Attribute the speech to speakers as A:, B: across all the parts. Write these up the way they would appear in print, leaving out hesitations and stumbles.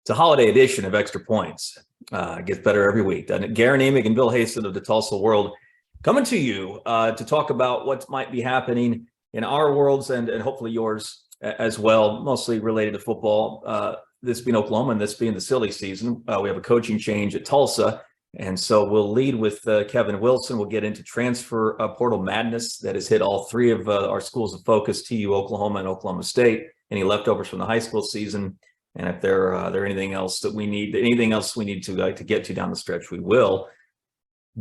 A: It's a holiday edition of Extra Points. It gets better every week, doesn't it? Guerin and Bill Haston of the Tulsa World coming to you to talk about what might be happening in our worlds and hopefully yours as well, mostly related to football. This being Oklahoma and this being the silly season, we have a coaching change at Tulsa. And so we'll lead with Kevin Wilson. We'll get into transfer portal madness that has hit all three of our schools of focus, TU, Oklahoma, and Oklahoma State. Any leftovers from the high school season. And if there anything else we need to get to down the stretch, we will.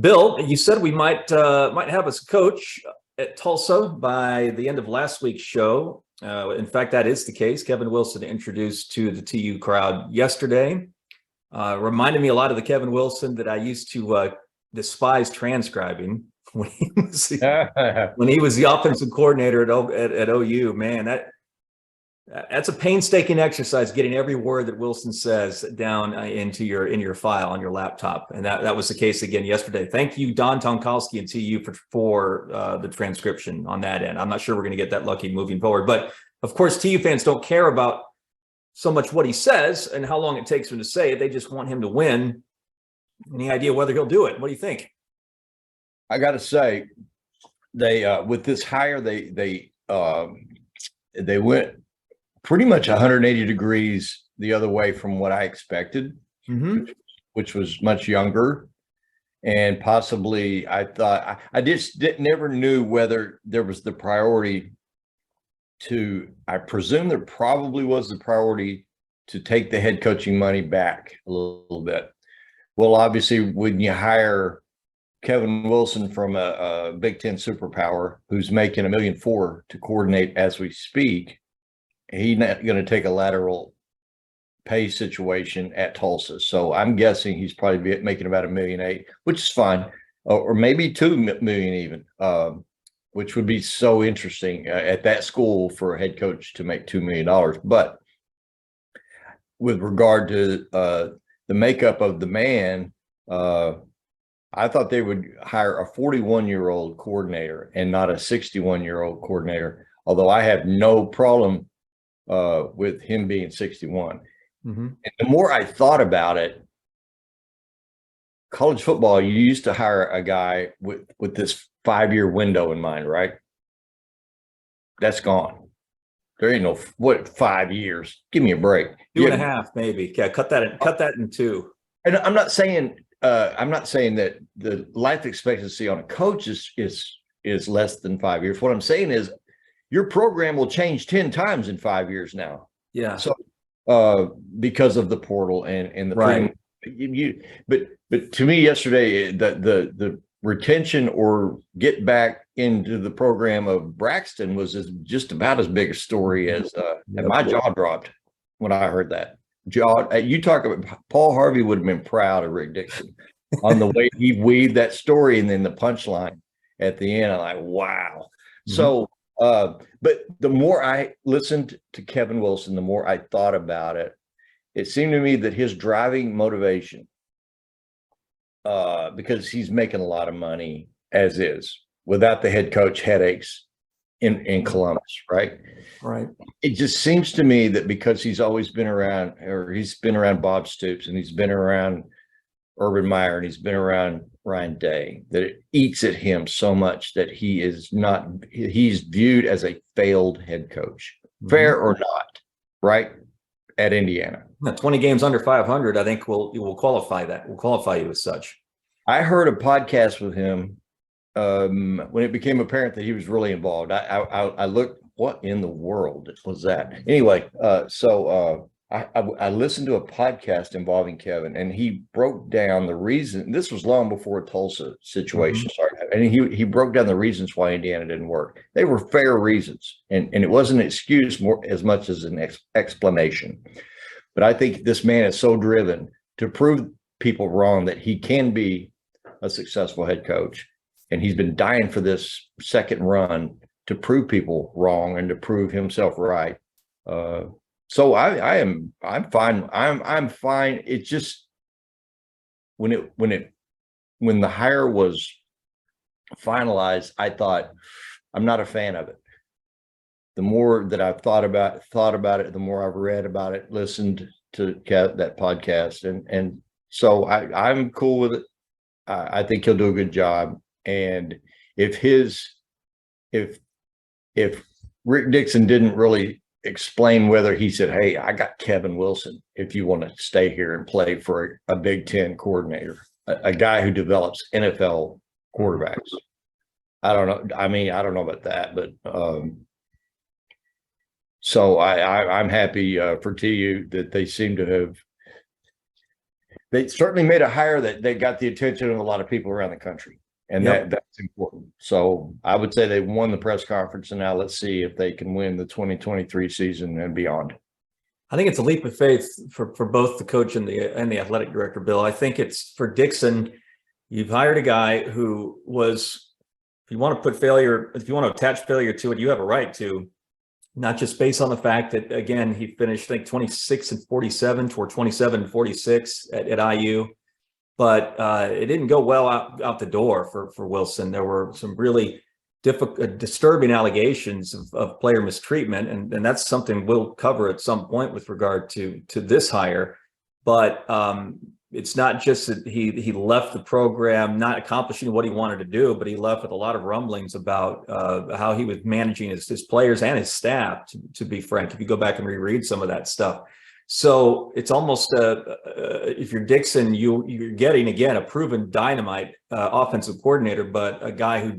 A: Bill, you said we might have us coach at Tulsa by the end of last week's show. In fact, that is the case. Kevin Wilson introduced to the TU crowd yesterday. Reminded me a lot of the Kevin Wilson that I used to despise transcribing when he was the offensive coordinator at OU. Man, that's a painstaking exercise, getting every word that Wilson says down into your file on your laptop, and that was the case again yesterday. Thank you, Don Tonkowski and TU for the transcription on that end. I'm not sure we're going to get that lucky moving forward, but of course, TU fans don't care about so much what he says and how long it takes him to say it. They just want him to win. Any idea whether he'll do it? What do you think?
B: I got to say, they with this hire, they went pretty much 180 degrees the other way from what I expected, which was much younger. And possibly I thought, I just never knew whether there was the priority I presume there probably was the priority to take the head coaching money back a little bit. Well, obviously, when you hire Kevin Wilson from a Big Ten superpower who's making $1.4 million to coordinate as we speak, he's not going to take a lateral pay situation at Tulsa. So I'm guessing he's probably making about $1.8 million, which is fine, or maybe $2 million even, which would be so interesting at that school for a head coach to make $2 million. But with regard to the makeup of the man, I thought they would hire a 41-year-old coordinator and not a 61-year-old coordinator, although I have no problem with him being 61. And the more I thought about it, college football, you used to hire a guy with this 5-year window in mind, right? That's gone. There ain't no 5 years. Give me a break.
A: 2.5 maybe. Yeah, cut that in two.
B: And I'm not saying that the life expectancy on a coach is less than 5 years. What I'm saying is your program will change 10 times in 5 years now.
A: Yeah.
B: So because of the portal and the
A: right.
B: But to me yesterday, the retention or get back into the program of Braxton was just about as big a story as and my jaw dropped when I heard that. You talk about Paul Harvey would have been proud of Rick Dixon on the way he weaved that story, and then the punchline at the end. I'm like, wow. So but the more I listened to Kevin Wilson, the more I thought about it, it seemed to me that his driving motivation, because he's making a lot of money as is without the head coach headaches in Columbus, right?
A: Right.
B: It just seems to me that because he's always been around, or he's been around Bob Stoops, and he's been around Urban Meyer, and he's been around Ryan Day, that it eats at him so much that he's viewed as a failed head coach, fair or not, right? At Indiana.
A: 20 games under 500, I think will qualify that. Will qualify you as such. I
B: heard a podcast with him when it became apparent that he was really involved. I looked, what in the world was that? Anyway, so I listened to a podcast involving Kevin, and he broke down the reason. This was long before a Tulsa situation started, and he broke down the reasons why Indiana didn't work. They were fair reasons, and it wasn't an excuse as much as an explanation. But I think this man is so driven to prove people wrong that he can be a successful head coach, and he's been dying for this second run to prove people wrong and to prove himself right. So I'm fine. I'm fine. It's just when the hire was finalized, I thought, I'm not a fan of it. The more that I've thought about it, the more I've read about it, listened to that podcast, and so I'm cool with it. I think he'll do a good job. And if Rick Dixon didn't really explain whether he said, "Hey, I got Kevin Wilson if you want to stay here and play for a Big Ten coordinator, a guy who develops NFL quarterbacks." I don't know. I mean, I don't know about that, but so I'm happy for TU that they seem to have. They certainly made a hire that they got the attention of a lot of people around the country, and that's important. So I would say they won the press conference, and now let's see if they can win the 2023 season and beyond.
A: I think it's a leap of faith for both the coach and the athletic director, Bill. I think it's for Dixon. You've hired a guy who was, if you want to attach failure to it, you have a right to, not just based on the fact that, again, he finished, I think, 26-47 toward 27-46 at IU, but it didn't go well out the door for Wilson. There were some really disturbing allegations of player mistreatment, and that's something we'll cover at some point with regard to this hire. But it's not just that he left the program not accomplishing what he wanted to do, but he left with a lot of rumblings about how he was managing his players and his staff, to be frank, if you go back and reread some of that stuff. So it's almost, if you're Dixon, you're getting, again, a proven dynamite offensive coordinator, but a guy who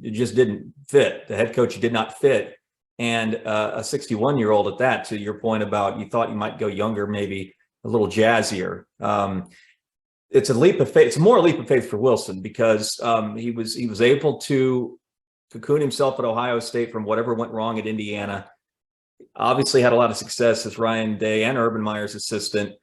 A: just didn't fit. The head coach did not fit. And a 61-year-old at that, to your point about you thought you might go younger, maybe a little jazzier. It's a leap of faith. It's more a leap of faith for Wilson because he was able to cocoon himself at Ohio State from whatever went wrong at Indiana. Obviously had a lot of success as Ryan Day and Urban Meyer's assistant.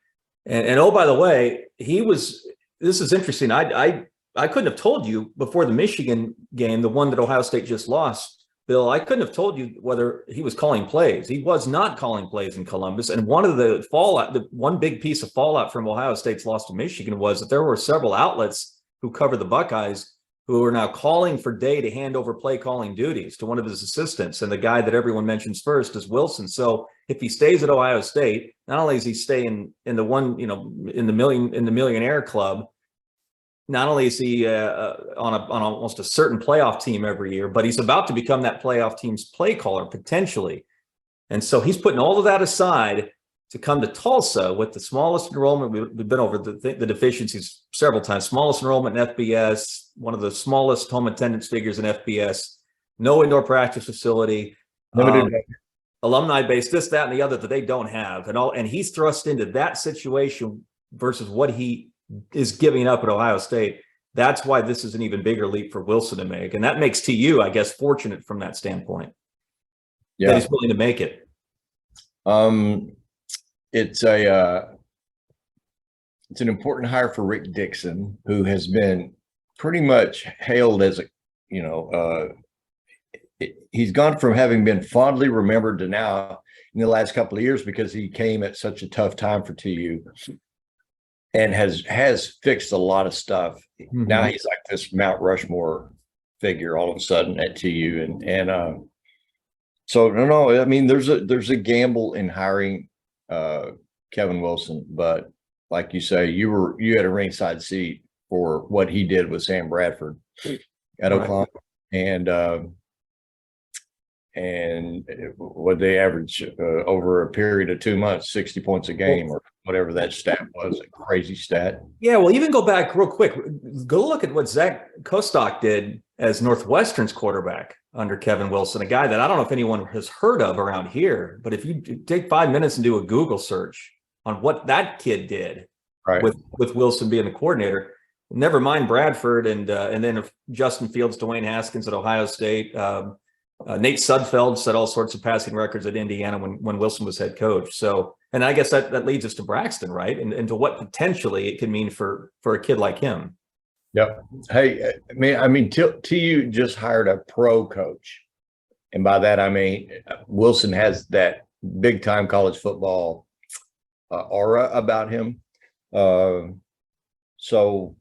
A: And oh, by the way, this is interesting. I couldn't have told you before the Michigan game, the one that Ohio State just lost, Bill, I couldn't have told you whether he was calling plays. He was not calling plays in Columbus. And one of the one big piece of fallout from Ohio State's loss to Michigan was that there were several outlets who cover the Buckeyes who are now calling for Day to hand over play calling duties to one of his assistants. And the guy that everyone mentions first is Wilson. So if he stays at Ohio State, not only is he staying in the millionaire club, not only is he on almost a certain playoff team every year, but he's about to become that playoff team's play caller potentially. And so he's putting all of that aside to come to Tulsa with the smallest enrollment. We've been over the deficiencies several times. Smallest enrollment in FBS, one of the smallest home attendance figures in FBS, no indoor practice facility, alumni base, this, that, and the other that they don't have. And he's thrust into that situation versus what he is giving up at Ohio State. That's why this is an even bigger leap for Wilson to make. And that makes TU, I guess, fortunate from that standpoint. Yeah. That he's willing to make it.
B: It's an important hire for Rick Dixon, who has been pretty much hailed as he's gone from having been fondly remembered to now in the last couple of years because he came at such a tough time for TU and has fixed a lot of stuff. Mm-hmm. Now he's like this Mount Rushmore figure all of a sudden at TU, and so no, I mean there's a gamble in hiring Kevin Wilson, but like you say, you had a ringside seat for what he did with Sam Bradford at Oklahoma, and what they average over a period of 2 months, 60 points a game or whatever that stat was, a crazy stat.
A: Yeah, well, even go back real quick. Go look at what Zach Kostock did as Northwestern's quarterback under Kevin Wilson, a guy that I don't know if anyone has heard of around here, but if you take 5 minutes and do a Google search on what that kid did with Wilson being the coordinator, never mind Bradford and then Justin Fields, Dwayne Haskins at Ohio State, Nate Sudfeld set all sorts of passing records at Indiana when Wilson was head coach. So, and I guess that leads us to Braxton, right? And to what potentially it can mean for a kid like him.
B: Yep. Hey, I mean, TU just hired a pro coach. And by that, I mean, Wilson has that big time college football aura about him. So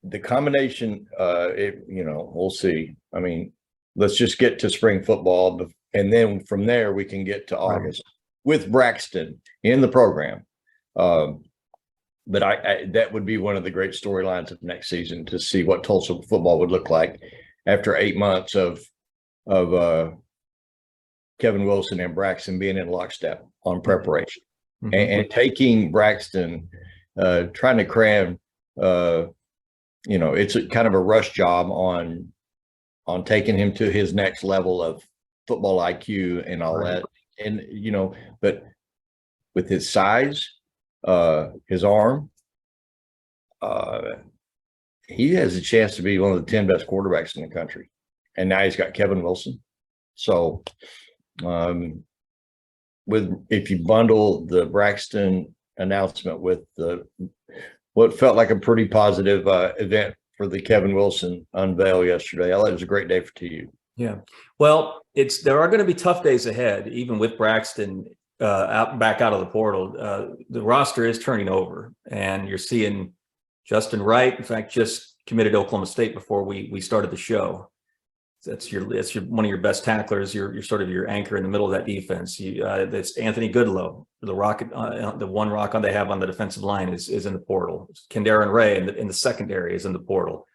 B: the combination, we'll see. I mean, let's just get to spring football, and then from there we can get to August. with Braxton in the program. But that would be one of the great storylines of next season, to see what Tulsa football would look like after 8 months of Kevin Wilson and Braxton being in lockstep on preparation. Mm-hmm. and taking Braxton, trying to cram, it's kind of a rush job on taking him to his next level of football IQ and all that. And, but with his size, his arm, he has a chance to be one of the 10 best quarterbacks in the country. And now he's got Kevin Wilson. So, if you bundle the Braxton announcement with what felt like a pretty positive event for the Kevin Wilson unveil yesterday, I thought it was a great day for TU.
A: Yeah. Well, there are going to be tough days ahead, even with Braxton back out of the portal. The roster is turning over, and you're seeing Justin Wright, in fact, just committed to Oklahoma State before we started the show. That's one of your best tacklers. You're sort of your anchor in the middle of that defense. That's Anthony Goodlow, the one rock they have on the defensive line is in the portal. Kendarin Ray in the secondary is in the portal.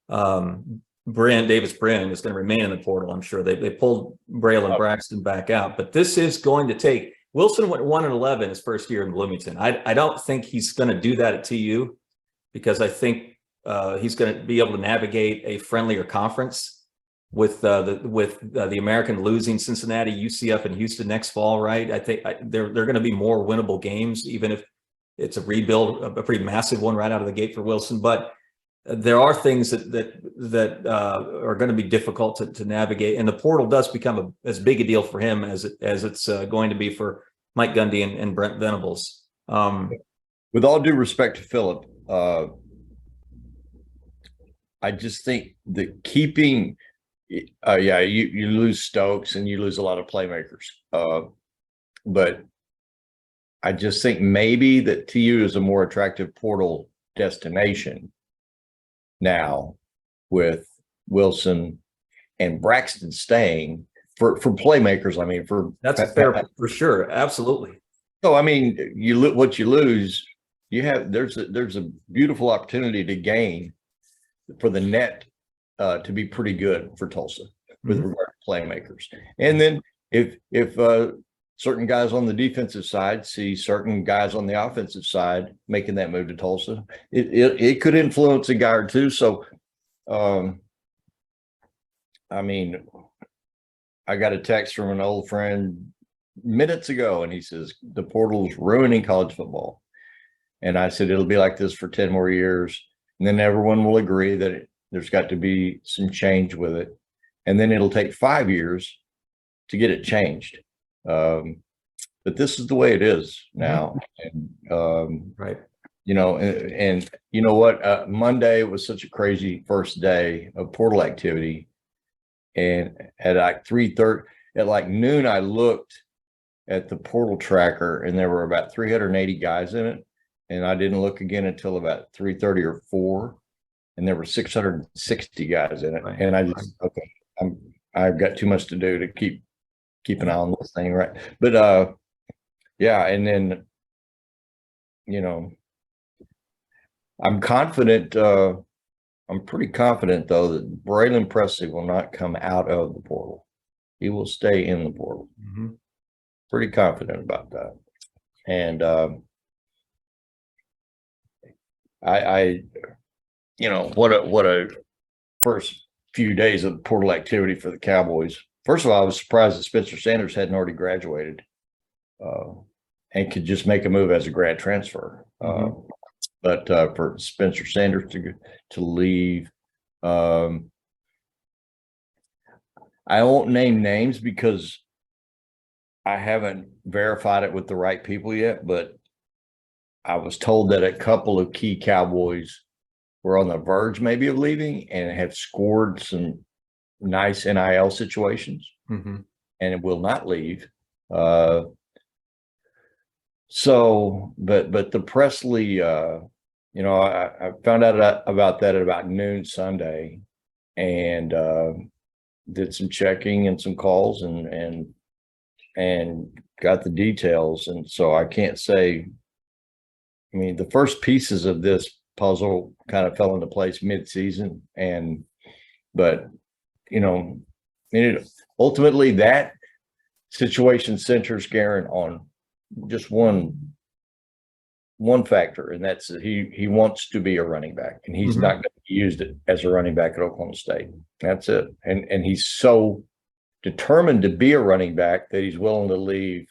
A: Davis Brin is going to remain in the portal. I'm sure they pulled Braylon Braxton back out, but this is going to take. Wilson went 1-11 his first year in Bloomington. I don't think he's going to do that at TU, because I think he's going to be able to navigate a friendlier conference with the American losing Cincinnati, UCF, and Houston next fall, right? I think they're going to be more winnable games, even if it's a rebuild, a pretty massive one right out of the gate for Wilson. But there are things that are going to be difficult to navigate, and the portal does become as big a deal for him as it's going to be for Mike Gundy and Brent Venables.
B: With all due respect to Philip, I just think that keeping. You lose Stokes and you lose a lot of playmakers. But I just think maybe that TU is a more attractive portal destination now, with Wilson and Braxton staying for playmakers. I mean,
A: that's fair for sure. Absolutely.
B: So, I mean, what you lose, there's a beautiful opportunity to gain for the net. To be pretty good for Tulsa with regard to playmakers. And then if certain guys on the defensive side see certain guys on the offensive side making that move to Tulsa, it could influence a guy or two. So, I mean, I got a text from an old friend minutes ago, and he says, the portal's ruining college football. And I said, it'll be like this for 10 more years. And then everyone will agree that there's got to be some change with it. And then it'll take 5 years to get it changed. But this is the way it is now. And,
A: right.
B: And you know what? Monday was such a crazy first day of portal activity. And at like 3:30, at like noon, I looked at the portal tracker, and there were about 380 guys in it. And I didn't look again until about 3:30 or 4. And there were 660 guys in it. Right. And I just, I've got too much to do to keep an eye on this thing. Right. But, yeah. And then, I'm confident, I'm pretty confident though that Braylon Presley will not come out of the portal. He will stay in the portal. Mm-hmm. Pretty confident about that. And, what a first few days of portal activity for the Cowboys. First of all, I was surprised that Spencer Sanders hadn't already graduated and could just make a move as a grad transfer. But for Spencer Sanders to leave, I won't name names because I haven't verified it with the right people yet, but I was told that a couple of key Cowboys were on the verge maybe of leaving and have scored some nice NIL situations and it will not leave. So, but the Presley, I found out about that at about noon Sunday, and did some checking and some calls, and got the details, and so I can't say. I mean, the first pieces of this puzzle kind of fell into place mid-season, but you know, ultimately that situation centers Guerin on just one factor, and that's that he wants to be a running back, and he's not going to be used as a running back at Oklahoma State. That's it. And he's so determined to be a running back that he's willing to leave.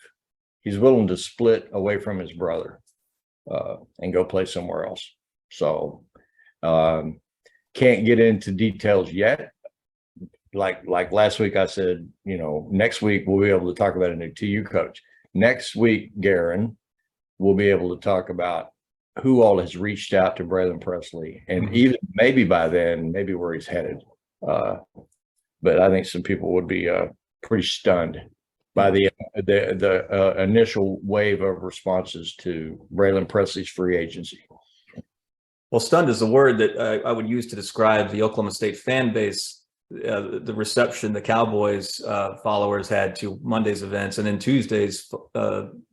B: He's willing to split away from his brother and go play somewhere else. So can't get into details yet. Like last week I said, next week we'll be able to talk about a new TU coach. Next week, Guerin, we'll be able to talk about who all has reached out to Braylon Presley, and even maybe by then, maybe where he's headed. But I think some people would be pretty stunned by the initial wave of responses to Braylon Presley's free agency.
A: Well, stunned is the word that I would use to describe the Oklahoma State fan base. The reception the Cowboys followers had to Monday's events, and then Tuesday's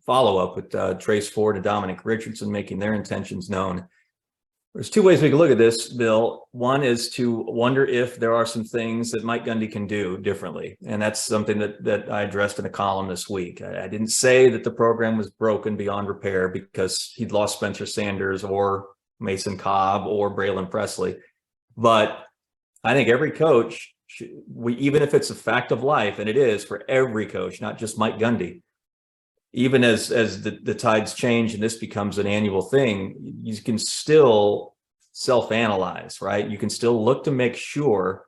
A: follow-up with Trace Ford and Dominic Richardson making their intentions known. There's two ways we can look at this, Bill. One is to wonder if there are some things that Mike Gundy can do differently, and that's something that I addressed in a column this week. I didn't say that the program was broken beyond repair because he'd lost Spencer Sanders or Mason Cobb or Braylon Presley, but I think every coach, even if it's a fact of life, and it is for every coach, not just Mike Gundy, even as the tides change and this becomes an annual thing, you can still self-analyze, right? You can still look to make sure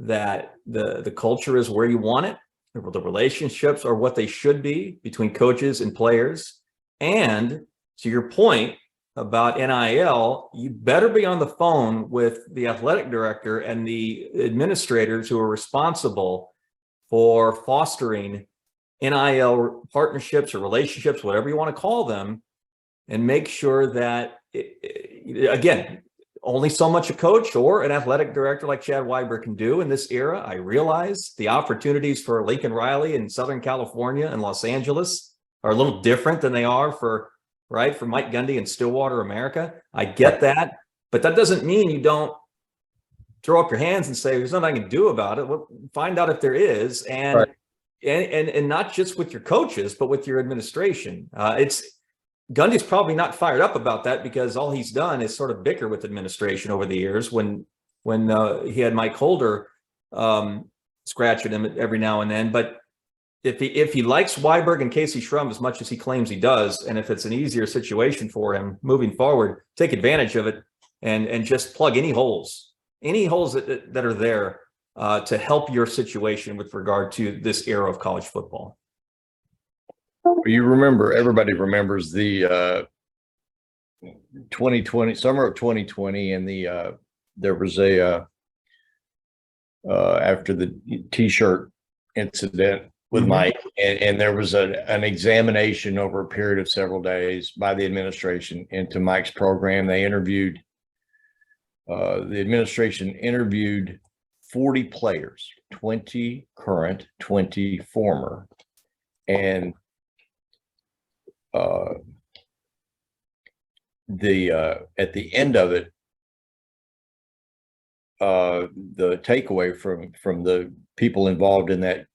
A: that the culture is where you want it, the relationships are what they should be between coaches and players. And to your point about NIL, you better be on the phone with the athletic director and the administrators who are responsible for fostering NIL partnerships or relationships, whatever you want to call them, and make sure that, again, only so much a coach or an athletic director like Chad Weiber can do in this era. I realize the opportunities for Lincoln Riley in Southern California and Los Angeles are a little different than they are for Mike Gundy in Stillwater, America. I get that, but that doesn't mean you don't throw up your hands and say, there's nothing I can do about it. Well, find out if there is, and not just with your coaches, but with your administration. Gundy's probably not fired up about that because all he's done is sort of bicker with administration over the years when he had Mike Holder scratch at him every now and then. But if he likes Weiberg and Casey Schrum as much as he claims he does, and if it's an easier situation for him moving forward, take advantage of it and just plug any holes that are there to help your situation with regard to this era of college football.
B: You remember, everybody remembers the 2020, summer of 2020, and there was after the T-shirt incident with Mike, and there was an examination over a period of several days by the administration into Mike's program. They interviewed, the administration interviewed 40 players, 20 current, 20 former, and at the end of it, the takeaway from the people involved in that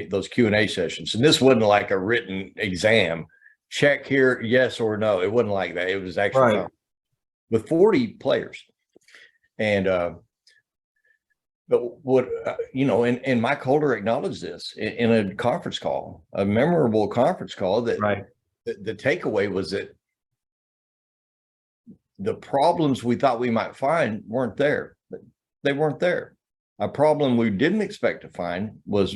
B: those Q&A sessions, and this wasn't like a written exam, check here, yes or no. It wasn't like that. It was actually with 40 players. And but what and Mike Holder acknowledged this in a conference call, a memorable conference call, that the takeaway was that the problems we thought we might find weren't there. They weren't there. A problem we didn't expect to find was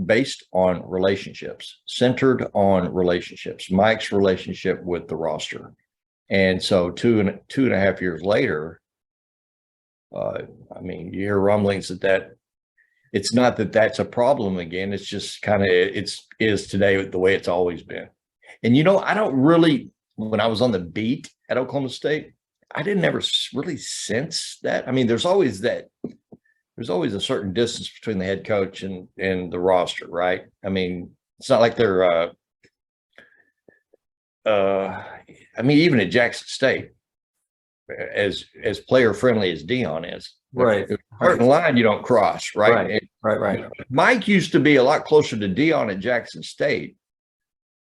B: based on relationships, centered on relationships, Mike's relationship with the roster. And so two and a half years later, I mean, you hear rumblings that it's not that that's a problem again. It's just kind of, is today the way it's always been. And, I don't really, when I was on the beat at Oklahoma State, I didn't ever really sense that. I mean, there's always a certain distance between the head coach and the roster, right? I mean, it's not like they're I mean, even at Jackson State, as player friendly as Dion is,
A: Right.
B: certain line you don't cross, right?
A: Right.
B: Mike used to be a lot closer to Dion at Jackson State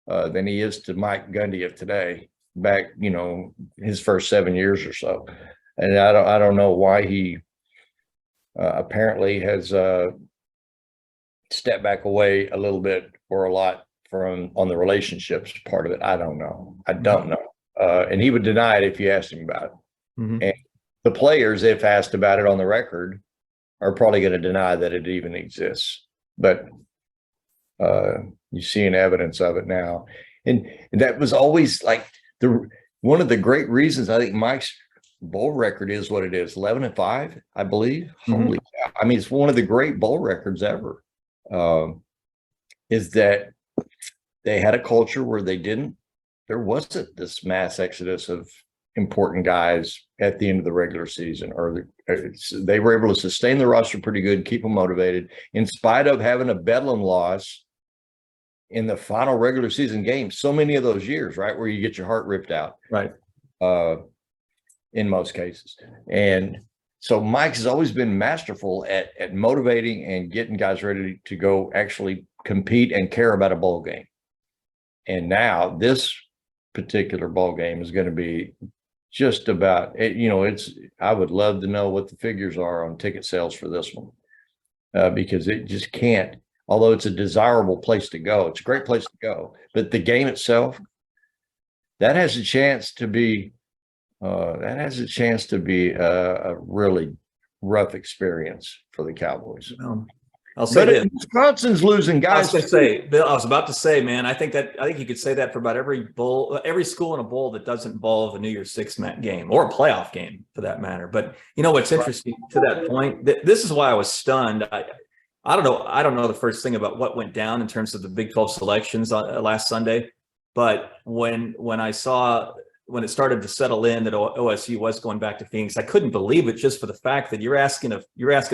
B: than he is to Mike Gundy of today. Back, his first 7 years or so, and I don't know why he apparently has stepped back away a little bit or a lot from on the relationships part of it. I don't know. And he would deny it if you asked him about it.
A: Mm-hmm.
B: And the players, if asked about it on the record, are probably going to deny that it even exists. But you're seeing evidence of it now. And that was always like one of the great reasons I think Mike's bowl record is what it is, 11-5, I believe.
A: Mm-hmm.
B: Holy cow. I mean, it's one of the great bowl records ever. Is that they had a culture where there wasn't this mass exodus of important guys at the end of the regular season, or they were able to sustain the roster pretty good, keep them motivated, in spite of having a bedlam loss in the final regular season game. So many of those years, right, where you get your heart ripped out,
A: Right.
B: In most cases. And so Mike has always been masterful at motivating and getting guys ready to go actually compete and care about a bowl game. And now this particular bowl game is going to be just about, I would love to know what the figures are on ticket sales for this one, because it just can't, although it's a desirable place to go, it's a great place to go, but the game itself, that has a chance to be a really rough experience for the Cowboys.
A: I'll say
B: But
A: this.
B: Wisconsin's losing guys.
A: Bill, I was about to say, man, I think you could say that for about every school in a bowl that doesn't involve a New Year's Six game or a playoff game for that matter. But what's interesting to that point, this is why I was stunned. I don't know the first thing about what went down in terms of the Big 12 selections last Sunday, but when it started to settle in that OSU was going back to Phoenix, I couldn't believe it, just for the fact that you're asking a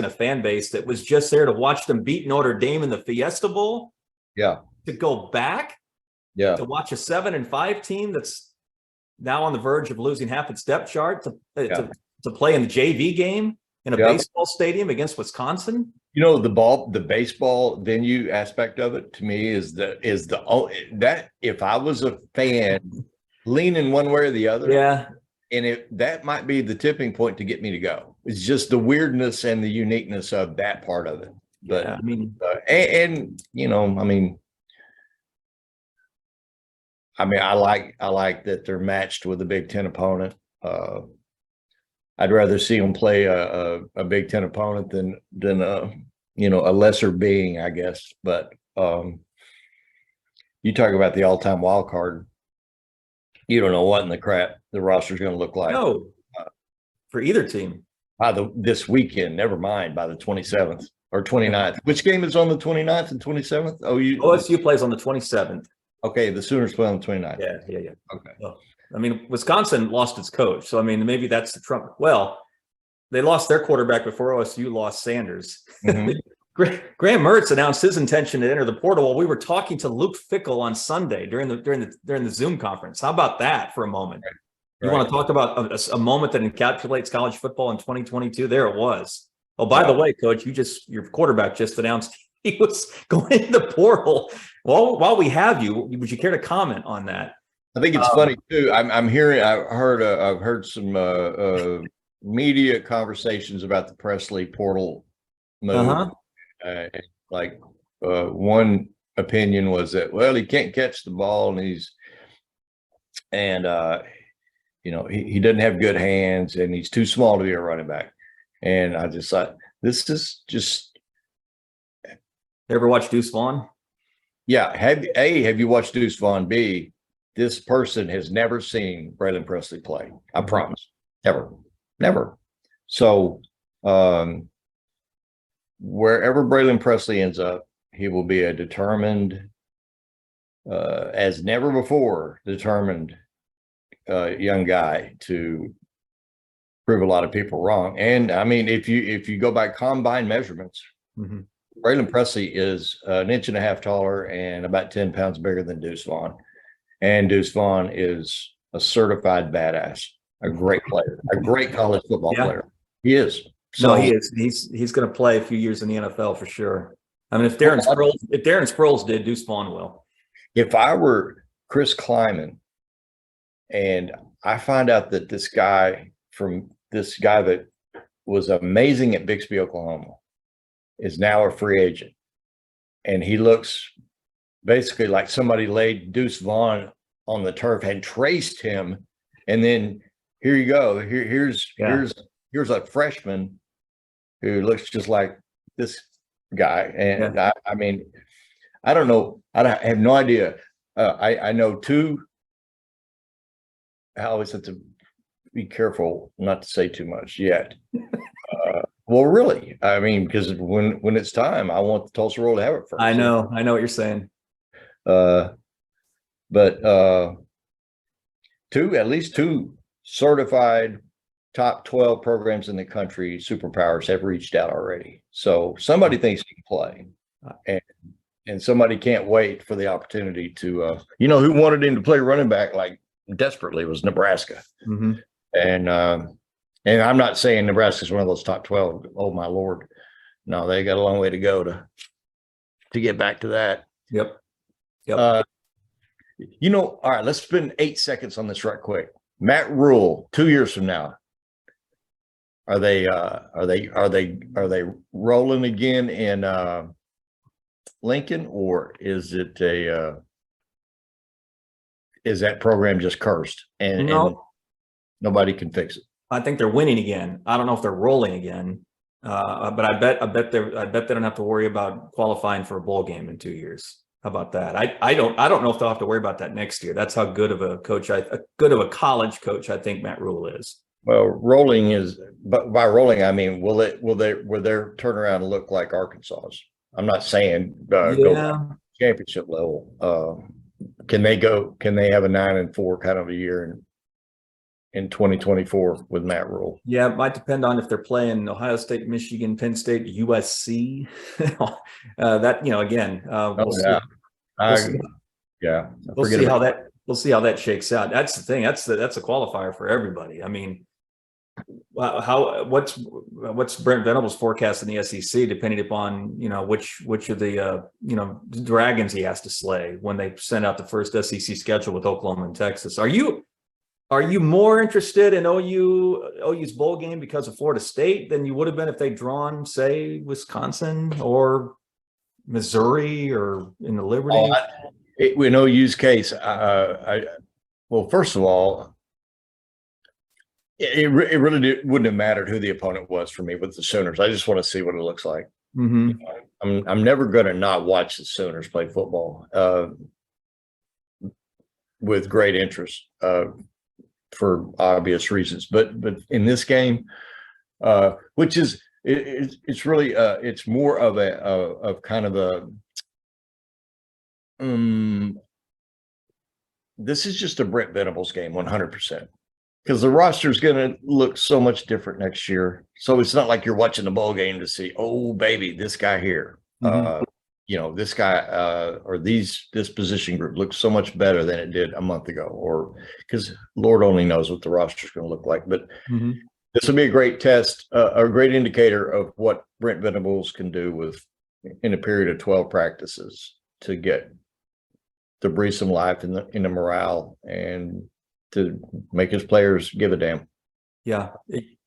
A: fan base that was just there to watch them beat Notre Dame in the Fiesta Bowl,
B: to
A: go back, to watch a 7-5 team that's now on the verge of losing half its depth chart to play in the JV game in a baseball stadium against Wisconsin.
B: The baseball venue aspect of it to me is that if I was a fan leaning one way or the other.
C: Yeah.
B: And that might be the tipping point to get me to go. It's just the weirdness and the uniqueness of that part of it. But
C: Yeah, I mean,
B: I like that they're matched with a Big Ten opponent. I'd rather see them play a Big Ten opponent than a lesser being, I guess. But you talk about the all-time wild card. You don't know what in the crap the roster's going to look like.
C: no, for either team.
B: By this weekend, never mind, by the 27th or 29th. Which game is on the 29th and 27th?
C: OSU plays on the 27th.
B: Okay, the Sooners play on the 29th.
C: Yeah.
B: Okay.
C: Well, I mean, Wisconsin lost its coach. So, I mean, maybe that's the Trump. Well, they lost their quarterback before OSU lost Sanders.
B: Mhm.
C: Graham Mertz announced his intention to enter the portal while we were talking to Luke Fickell on Sunday during the Zoom conference. How about that for a moment?
B: Right.
C: You want to talk about a moment that encapsulates college football in 2022? There it was. Oh, by the way, Coach, your quarterback just announced he was going in the portal. Well, while we have you, would you care to comment on that?
B: I think it's funny too. I've heard some media conversations about the Presley portal move. One opinion was that, well, he can't catch the ball and he doesn't have good hands and he's too small to be a running back. And I just thought, this is just.
C: You ever watch Deuce Vaughn?
B: Yeah. Have you watched Deuce Vaughn? B, this person has never seen Braylon Presley play. I promise. Never. So, wherever Braylon Presley ends up, he will be a determined, as never before, determined young guy to prove a lot of people wrong. And I mean, if you go by combine measurements, Braylon Presley is an inch and a half taller and about 10 pounds bigger than Deuce Vaughn. And Deuce Vaughn is a certified badass, a great player, a great college football player. He is.
C: So, no, he is. He's going to play a few years in the NFL for sure. I mean, if Darren Sproles did, Deuce Vaughn will.
B: If I were Chris Kleiman and I find out that this guy that was amazing at Bixby, Oklahoma, is now a free agent, and he looks basically like somebody laid Deuce Vaughn on the turf, had traced him, and then here you go. Here's a freshman who looks just like this guy. And I mean, I don't know. I have no idea. I know two. I always have to be careful not to say too much yet. Well, really, I mean, because when it's time, I want the Tulsa Roll to have it first.
C: I know what you're saying.
B: But at least two certified top 12 programs in the country, superpowers, have reached out already. So somebody thinks he can play, and somebody can't wait for the opportunity to, who wanted him to play running back like desperately was Nebraska.
C: Mm-hmm.
B: And I'm not saying Nebraska's one of those top 12. Oh my Lord. No, they got a long way to go to get back to that.
C: Yep.
B: All right, let's spend 8 seconds on this right quick. Matt Rule, 2 years from now, are they rolling again in Lincoln, or is that program just cursed and nobody can fix it?
C: I think they're winning again. I don't know if they're rolling again, but I bet they don't have to worry about qualifying for a bowl game in 2 years. How about that? I don't know if they'll have to worry about that next year. That's how good of a coach, good of a college coach, I think Matt Rule is.
B: Well, rolling is, but by rolling I mean will their turnaround look like Arkansas's? I'm not saying go championship level. Can they have a 9-4 kind of a year in 2024 with Matt Rule?
C: Yeah, it might depend on if they're playing Ohio State, Michigan, Penn State, USC. Again, we'll see. We'll see how that shakes out. That's the thing. That's a qualifier for everybody. I mean, what's Brent Venables' forecast in the SEC, depending upon which of the dragons he has to slay when they send out the first SEC schedule with Oklahoma and Texas. Are you more interested in OU's bowl game because of Florida State than you would have been if they'd drawn, say, Wisconsin or Missouri or in the Liberty?
B: In OU's case, well, first of all, it really wouldn't have mattered who the opponent was for me with the Sooners. I just want to see what it looks like.
C: Mm-hmm.
B: I'm never going to not watch the Sooners play football with great interest for obvious reasons. But in this game, which is it's really it's more of a kind of a this is just a Brent Venables game 100%. Because the roster is going to look so much different next year. So it's not like you're watching the bowl game to see, oh, baby, this guy here. Mm-hmm. This guy or this position group looks so much better than it did a month ago. Or because Lord only knows what the roster is going to look like. But this will be a great test, a great indicator of what Brent Venables can do in a period of 12 practices to breathe some life in the morale and to make his players give a damn.
C: Yeah.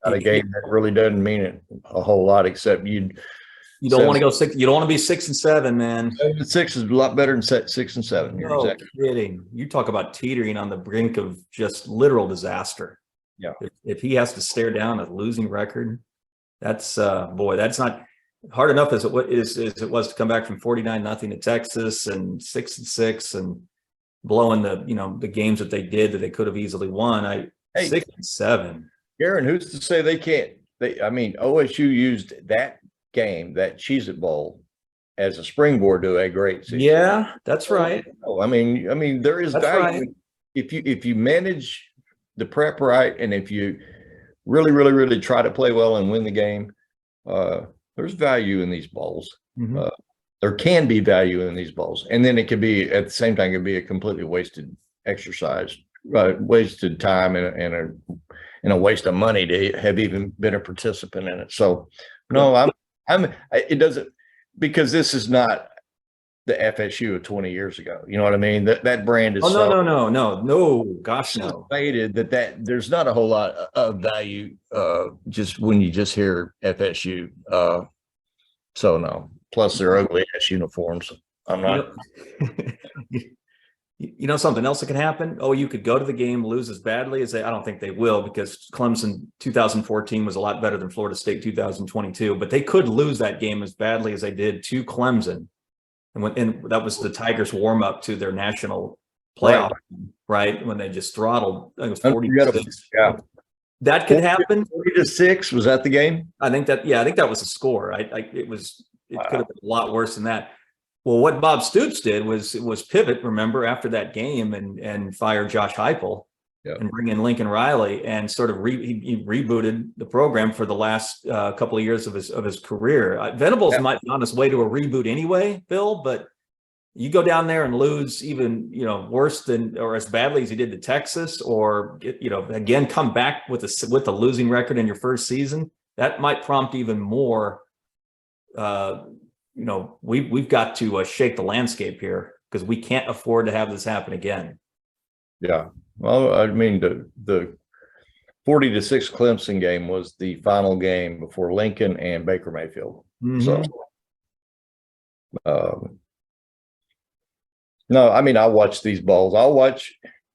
B: A game that really doesn't mean it a whole lot, except you
C: don't want to go 6. You don't want to be 6 and 7, man.
B: 7-6 is a lot better than 6 and 7. You're
C: exactly kidding. You talk about teetering on the brink of just literal disaster.
B: Yeah.
C: If he has to stare down a losing record, that's that's not hard enough as it was to come back from 49-0 to Texas and 6-6 and blowing the games that they did that they could have easily won. 6 and 7.
B: Guerin, who's to say they can't? OSU used that game, that cheez-it bowl, as a springboard to a great season.
C: Yeah, that's right.
B: I mean, there is value right. if you manage the prep right, and if you really, really, really try to play well and win the game. There's value in these bowls.
A: Mhm.
B: There can be value in these bowls, and then it could be at the same time, it could be a completely wasted exercise, wasted time, and a waste of money to have even been a participant in it. So, no, it doesn't, because this is not the FSU of 20 years ago. You know what I mean? That brand is
A: Oh, no, gosh,
B: so
A: no.
B: faded that there's not a whole lot of value just when you just hear FSU. So no. Plus they're ugly ass uniforms. I'm not.
A: You know something else that can happen? Oh, you could go to the game, lose as badly as I don't think they will, because Clemson 2014 was a lot better than Florida State 2022, but they could lose that game as badly as they did to Clemson. And that was the Tigers warm up to their national playoff, right? When they just throttled, I think it was 46.
B: Yeah.
A: That could happen.
B: 40-6, was that the game?
A: I think that was a score. It could have been a lot worse than that. Well, what Bob Stoops did was pivot, remember, after that game and fire Josh Heupel and bring in Lincoln Riley, and sort of he rebooted the program for the last couple of years of his career. Venables might be on his way to a reboot anyway, Bill, but you go down there and lose even, worse than or as badly as you did to Texas, or again come back with a losing record in your first season, that might prompt even more. We've got to shake the landscape here, because we can't afford to have this happen again.
B: Yeah. Well, I mean, the 40-6 Clemson game was the final game before Lincoln and Baker Mayfield.
A: Mm-hmm.
B: So, no, I mean, I watch these bowls. I'll watch.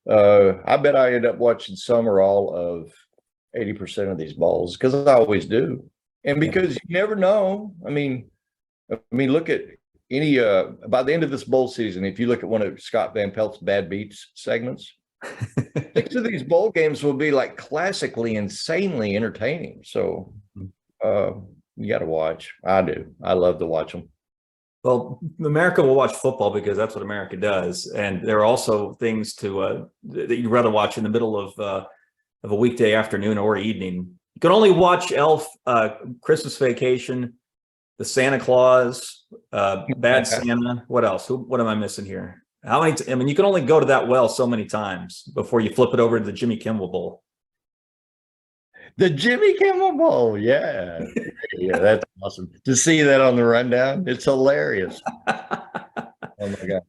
B: I bet I end up watching some or all of 80% of these bowls, because I always do, and because you never know. I mean, look at any by the end of this bowl season, if you look at one of Scott Van Pelt's Bad Beats segments, 6 of these bowl games will be like classically insanely entertaining. So you got to watch. I do. I love to watch them.
A: Well, America will watch football because that's what America does, and there are also things that you'd rather watch in the middle of a weekday afternoon or evening. You can only watch Elf, Christmas Vacation, The Santa Claus, Bad Santa. What else? What am I missing here? How many? You can only go to that well so many times before you flip it over to the Jimmy Kimmel Bowl.
B: The Jimmy Kimmel Bowl, yeah, that's awesome to see that on the rundown. It's hilarious. Oh my god,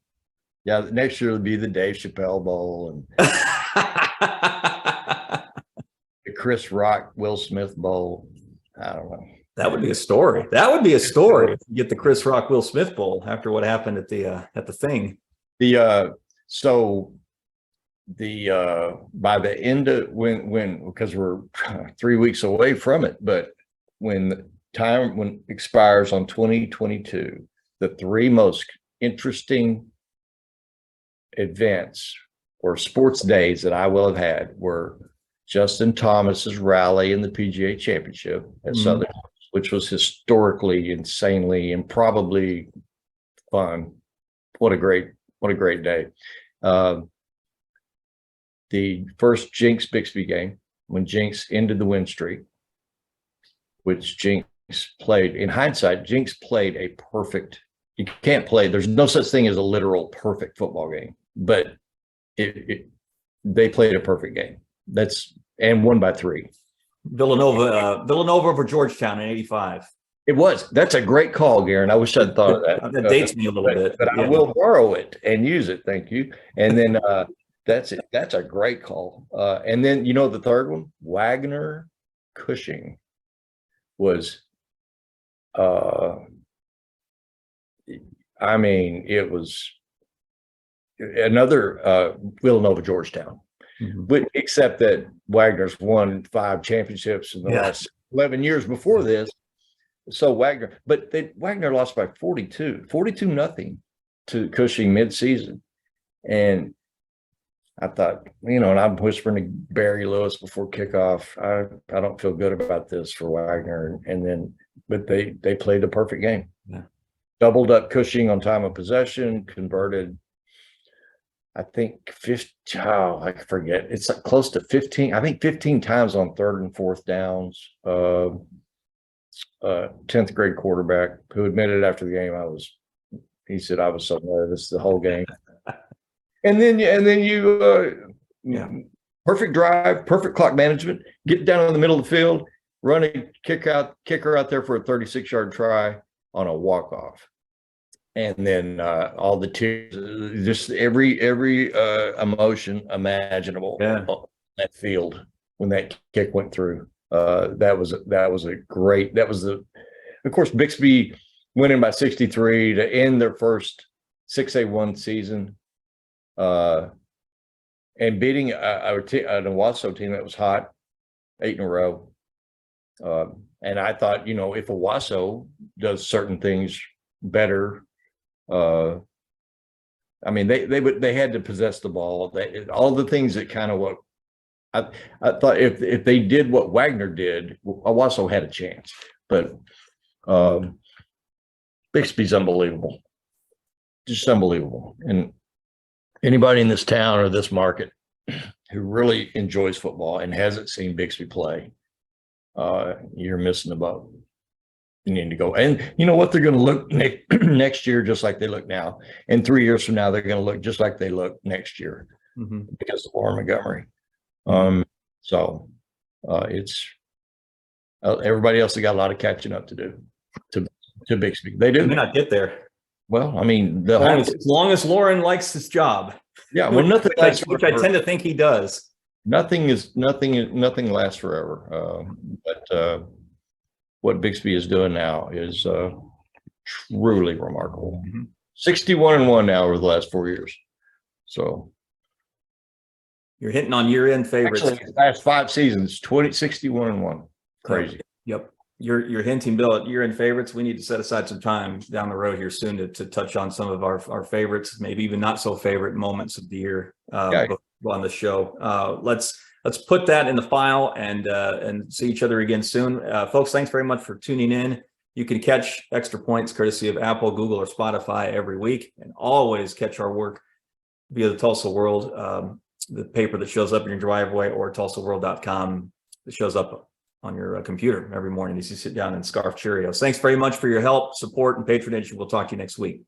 B: yeah. Next year will be the Dave Chappelle Bowl and the Chris Rock Will Smith Bowl. I don't know.
A: That would be a story. That would be a story. If you get the Chris Rock Will Smith Bowl after what happened at the thing.
B: By the end of when because we're 3 weeks away from it, but when expires on 2022, the 3 most interesting events or sports days that I will have had were Justin Thomas's rally in the PGA Championship at Southern, which was historically, insanely, and probably fun. What a great day. The first Jinx Bixby game, when Jinx ended the win streak, which Jinx played, in hindsight, Jinx played a perfect, you can't play, there's no such thing as a literal perfect football game, but they played a perfect game. And won by 3.
A: Villanova over Georgetown in '85.
B: That's a great call, Guerin. I wish I'd thought of that.
A: That dates me a little bit.
B: But I will borrow it and use it. Thank you. And then that's it. That's a great call. And then, the third one, Wagoner Cushing was, it was another Villanova Georgetown. But except that Wagner's won 5 championships in the last 11 years before this. So Wagner lost by 42-0 to Cushing midseason. And I thought, and I'm whispering to Barry Lewis before kickoff, I don't feel good about this for Wagner. But they played the perfect game. Yeah. Doubled up Cushing on time of possession, converted, I think 50, I forget. It's like close to 15, I think 15 times on 3rd and 4th downs. 10th grade quarterback who admitted after the game he said, I was so nervous the whole game. And then you perfect drive, perfect clock management, get down in the middle of the field, run a kicker out there for a 36-yard try on a walk-off. And then all the tears, just every emotion imaginable on that field when that kick went through. That was of course, Bixby winning by 63 to end their first 6A1 season, and beating an Owasso team that was hot 8 in a row. And I thought, if Owasso does certain things better, I mean, they had to possess the ball. All the things that kind of what I thought if they did what Wagoner did, Owasso had a chance. But Bixby's unbelievable, just unbelievable. And anybody in this town or this market who really enjoys football and hasn't seen Bixby play, you're missing the boat. You need to go. And you know what? They're going to look next year just like they look now. And 3 years from now, they're going to look just like they look next year because of Lauren Montgomery. So it's everybody else has got a lot of catching up to do to Bixby. They do.
C: They may not get there.
B: Well, I mean,
C: as long as Lauren likes his job.
B: Yeah. Well, nothing
C: which I tend to think he does.
B: Nothing lasts forever. But what Bixby is doing now is truly remarkable. 61-1 now over the last 4 years. So
C: you're hitting on year-end favorites.
B: Actually, last 5 seasons, 61-1. Crazy.
C: Yep. You're hinting, Bill, at year-end favorites. We need to set aside some time down the road here soon to touch on some of our favorites, maybe even not so favorite moments of the year on the show. Let's put that in the file and see each other again soon. Folks, thanks very much for tuning in. You can catch Extra Points courtesy of Apple, Google, or Spotify every week, and always catch our work via the Tulsa World, the paper that shows up in your driveway, or tulsaworld.com that shows up on your computer every morning as you sit down and scarf Cheerios. Thanks very much for your help, support, and patronage. We'll talk to you next week.